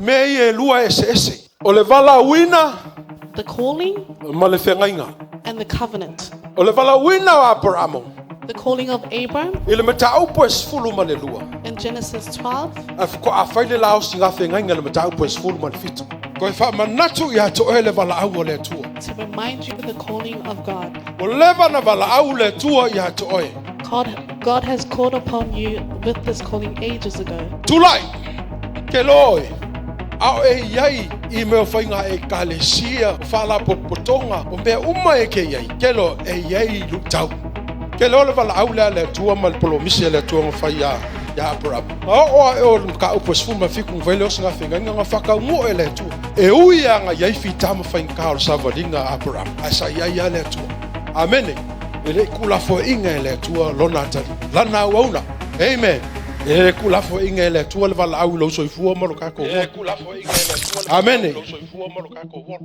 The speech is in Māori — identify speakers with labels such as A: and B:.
A: Me e lua ese. O le Valaauina
B: The calling
A: ma le whengainga.
B: and the covenant.
A: O le Valaauina o Abrahamo.
B: The calling of Abram
A: I le mataupu e sefulu ma le lua.
B: in Genesis 12.
A: Ko a whaile lao singa whengainga le mataupu e sefulu ma le fitu. Ko e wha manatu ia to e le Valaau o le atua.
B: To remind you of the calling of God.
A: O leva na Valaau le atua ia to oe.
B: God has called upon you with this calling ages ago.
A: Tulai, ke loi, au e iai I mea whainga e kalesia, whala popotonga, o mea uma e ke iai, ke lo e iai lutau. Ke lo le Valaau le atua ma le polomisi le atua ngā whai ia Abraham. Oa e o ka upo sfuma fiku ngwele o singa whenga nga whaka umo e le atua. E ui a ngā iai whitama whainga kao savaringa Abraham, a sa iai le atua. Amene. Ele kulafo inga le tua lona tali lana wauna amen ele kulafo inga le tua le Valaau lo soifua mo lo ka ko amen lo soifua mo lo ka ko